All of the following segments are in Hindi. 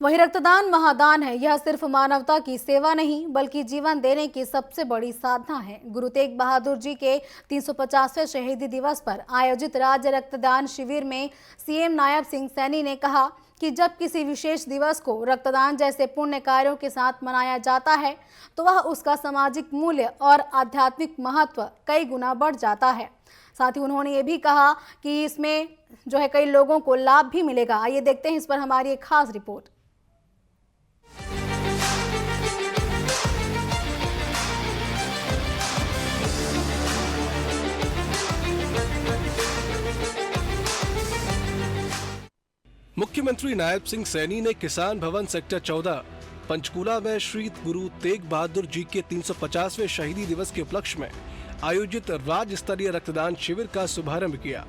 वही रक्तदान महादान है। यह सिर्फ मानवता की सेवा नहीं बल्कि जीवन देने की सबसे बड़ी साधना है। गुरु तेग बहादुर जी के 350वें शहीदी दिवस पर आयोजित राज्य रक्तदान शिविर में सीएम नायब सिंह सैनी ने कहा कि जब किसी विशेष दिवस को रक्तदान जैसे पुण्य कार्यों के साथ मनाया जाता है तो वह उसका सामाजिक मूल्य और आध्यात्मिक महत्व कई गुना बढ़ जाता है। साथ ही उन्होंने ये भी कहा कि इसमें जो है कई लोगों को लाभ भी मिलेगा। आइए देखते हैं इस पर हमारी एक खास रिपोर्ट। मुख्यमंत्री नायब सिंह सैनी ने किसान भवन सेक्टर 14 पंचकूला में श्री गुरु तेग बहादुर जी के 350वें शहीदी दिवस के उपलक्ष्य में आयोजित राज्य स्तरीय रक्तदान शिविर का शुभारंभ किया।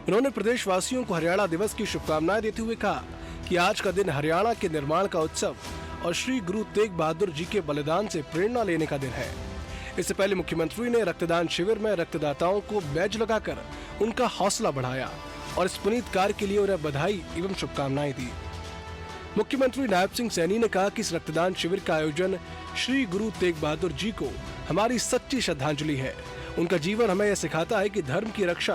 उन्होंने प्रदेशवासियों को हरियाणा दिवस की शुभकामनाएं देते हुए कहा कि आज का दिन हरियाणा के निर्माण का उत्सव और श्री गुरु तेग बहादुर जी के बलिदान से प्रेरणा लेने का दिन है। इससे पहले मुख्यमंत्री ने रक्तदान शिविर में रक्तदाताओं को बैज लगाकर उनका हौसला बढ़ाया और इस पुनीत कार्य के लिए उन्हें बधाई एवं शुभकामनाएं दी। मुख्यमंत्री नायब सिंह सैनी ने कहा कि इस रक्तदान शिविर का आयोजन श्री गुरु तेग बहादुर जी को हमारी सच्ची श्रद्धांजलि है। उनका जीवन हमें यह सिखाता है कि धर्म की रक्षा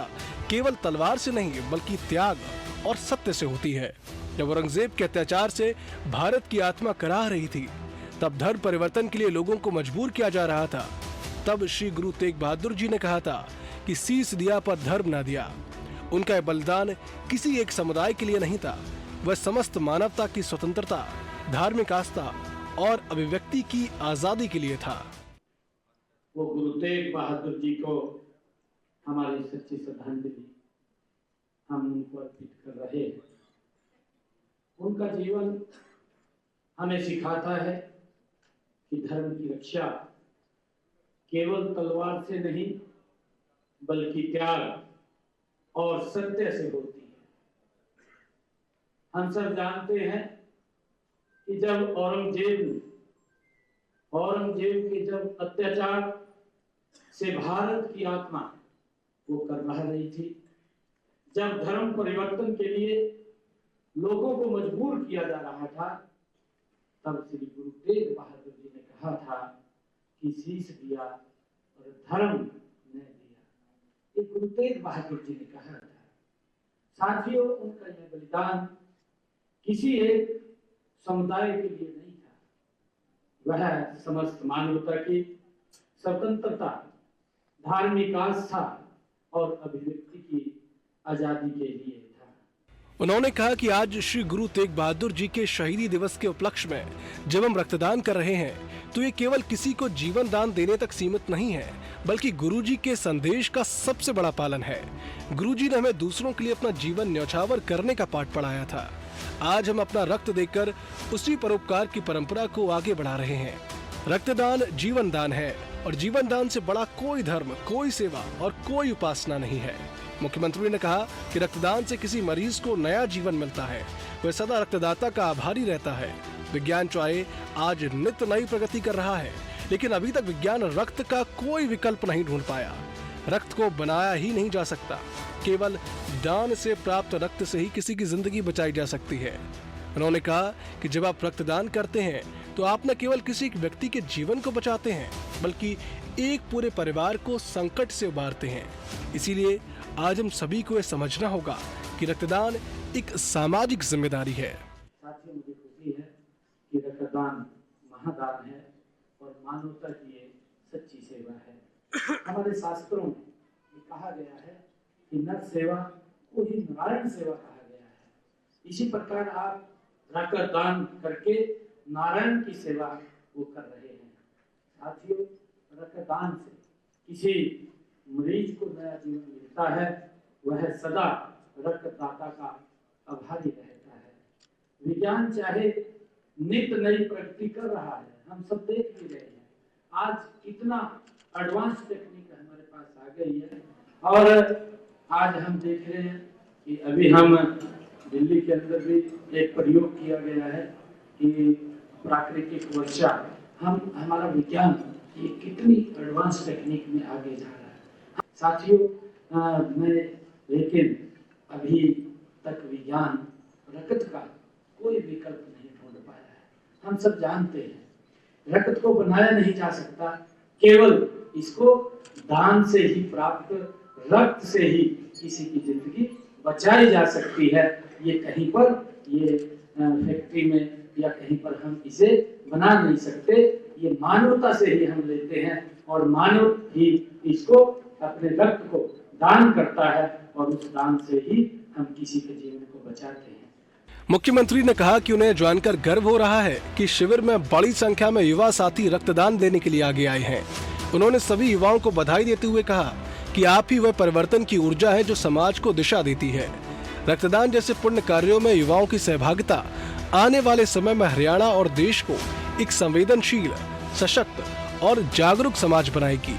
केवल तलवार से नहीं बल्कि त्याग और सत्य से होती है। जब औरंगजेब के अत्याचार से भारत की आत्मा कराह रही थी, तब धर्म परिवर्तन के लिए लोगों को मजबूर किया जा रहा था। तब श्री गुरु तेग बहादुर जी ने कहा था कि शीश दिया पर धर्म न दिया। उनका यह बलिदान किसी एक समुदाय के लिए नहीं था, वह समस्त मानवता की स्वतंत्रता, धार्मिक आस्था और अभिव्यक्ति की आजादी के लिए था। वो गुरु तेग बहादुर जी को हमारी सच्ची श्रद्धांजलि हम उनको अर्पित कर रहे हैं। उनका जीवन हमें सिखाता है कि धर्म की रक्षा केवल तलवार से नहीं बल्कि त्याग और सत्य से होती है। हम सब जानते हैं कि जब औरंगजेब के जब अत्याचार से भारत की आत्मा वो कर रही थी, जब धर्म परिवर्तन के लिए लोगों को मजबूर किया जा रहा था, तब श्री गुरु तेग बहादुर जी ने कहा था कि शीश दिया और धर्म न दिया। ये गुरु तेग बहादुर जी ने कहा था। साथियों, उनका यह बलिदान किसी एक समुदाय के लिए नहीं था, वह समस्त मानवता की स्वतंत्रता, धार्मिक आस्था और अभिव्यक्ति की आजादी के लिए था। उन्होंने कहा कि आज श्री गुरु तेग बहादुर जी के शहीदी दिवस के उपलक्ष्य में जब हम रक्तदान कर रहे हैं तो ये केवल किसी को जीवन दान देने तक सीमित नहीं है, बल्कि गुरु जी के संदेश का सबसे बड़ा पालन है। गुरु जी ने हमें दूसरों के लिए अपना जीवन न्यौछावर करने का पाठ पढ़ाया था। आज हम अपना रक्त देकर उसी परोपकार की परंपरा को आगे बढ़ा रहे हैं। रक्तदान जीवन दान है और जीवन दान से बड़ा कोई धर्म, कोई सेवा और कोई उपासना नहीं है। मुख्यमंत्री ने कहा कि रक्तदान से किसी मरीज को नया जीवन मिलता है, वह सदा रक्तदाता का आभारी रहता है। विज्ञान चाहे आज नित्य नई प्रगति कर रहा है, लेकिन अभी तक विज्ञान रक्त का कोई विकल्प नहीं ढूंढ पाया। रक्त को बनाया ही नहीं जा सकता, केवल दान से प्राप्त रक्त से ही किसी की जिंदगी बचाई जा सकती है। उन्होंने कहा कि जब आप रक्तदान करते हैं तो आप न केवल किसी एक व्यक्ति के जीवन को बचाते हैं, बल्कि एक पूरे परिवार को संकट से उबारते हैं। इसीलिए आज हम सभी को यह समझना होगा कि रक्तदान एक सामाजिक जिम्मेदारी है। साथियों, मुझे खुशी है कि रक्तदान महादान है और मानवता की ये सच्ची सेवा है। हमारे शास्त्रों में ये कहा गया है कि नर सेवा को ही नारायण सेवा कहा गया है। इसी प्रकार आप रक्तदान करके नारायण की सेवा वो कर रहे हैं। साथियों, रक्तदान से किसी मरीज को नया जीवन मिलता है, वह सदा रक्तदाता का आभारी रहता है। विज्ञान चाहे नित्य नई प्रगति कर रहा है, हम सब देख भी रहे हैं। आज कितना एडवांस टेक्निक हमारे पास आ गई है और आज हम देख रहे हैं कि अभी हम दिल्ली के अंदर भी एक प्रयोग किया गया है कि प्राकृतिक वर्षा, हमारा विज्ञान ये कितनी एडवांस टेक्निक में आगे जा रहा है। साथियों, लेकिन अभी तक विज्ञान रक्त का कोई विकल्प नहीं ढूंढ हम सब जानते हैं रक्त को बनाया नहीं जा सकता, केवल इसको दान से ही प्राप्त, रक्त से ही किसी की जिंदगी बचाई जा सकती है। ये कहीं पर, ये फैक्ट्री में या कहीं पर हम इसे बना नहीं सकते, ये मानवता से ही हम लेते हैं और मानव ही इसको, अपने रक्त को दान करता है और उस दान से ही हम किसी के जीवन को बचाते हैं। मुख्यमंत्री ने कहा कि उन्हें जानकर गर्व हो रहा है कि शिविर में बड़ी संख्या में युवा साथी रक्तदान देने के लिए आगे आए हैं। उन्होंने सभी युवाओं को बधाई देते हुए कहा कि आप ही वह परिवर्तन की ऊर्जा है जो समाज को दिशा देती है। रक्तदान जैसे पुण्य कार्यों में युवाओं की सहभागिता आने वाले समय में हरियाणा और देश को एक संवेदनशील, सशक्त और जागरूक समाज बनाएगी।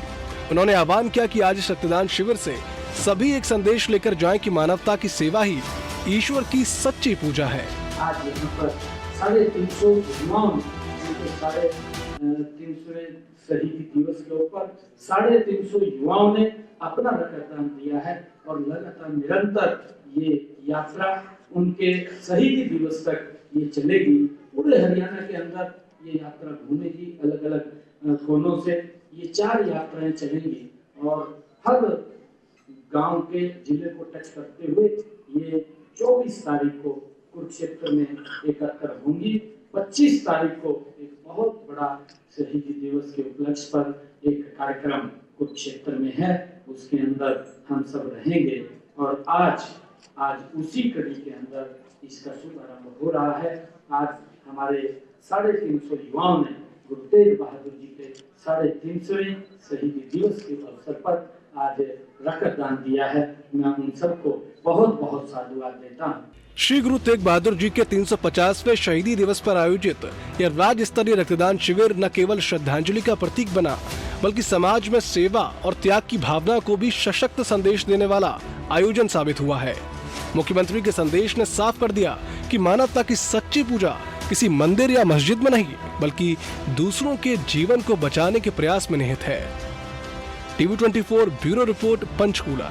उन्होंने आह्वान किया कि आज इस रक्तदान शिविर से सभी एक संदेश लेकर जाएं कि मानवता की सेवा ही ईश्वर की सच्ची पूजा है। आज यहाँ पर 350 युवाओं ने, 350वें शहीदी दिवस के ऊपर 350 युवाओं ने अपना रक्तदान दिया है और लगातार निरंतर ये यात्रा उनके शहीदी दिवस तक ये चलेगी। पूरे हरियाणा के अंदर ये यात्रा घूमेगी, अलग अलग कोनों से ये 4 यात्राएं चलेंगी और हर गांव के जिले को टच करते हुए ये 24 तारीख को कुरुक्षेत्र में एकत्र होंगी। 25 तारीख को एक बहुत बड़ा शहीदी दिवस के उपलक्ष्य पर एक कार्यक्रम कुरुक्षेत्र में है, उसके अंदर हम सब रहेंगे और आज उसी कड़ी के अंदर इसका शुभारंभ हो रहा है। आज हमारे 350 युवाओं ने गुरु तेग बहादुर जी के 350वें शहीदी दिवस के अवसर पर आज रक्तदान दिया है। मैं उन सबको बहुत बहुत साधुवाद देता हूँ। श्री गुरु तेग बहादुर जी के 350वें शहीदी दिवस पर आयोजित यह राज्य स्तरीय रक्तदान शिविर न केवल श्रद्धांजलि का प्रतीक बना, बल्कि समाज में सेवा और त्याग की भावना को भी सशक्त संदेश देने वाला आयोजन साबित हुआ है। मुख्यमंत्री के संदेश ने साफ कर दिया कि मानवता की सच्ची पूजा किसी मंदिर या मस्जिद में नहीं, बल्कि दूसरों के जीवन को बचाने के प्रयास में निहित है। TV24 bureau report, Panchkula.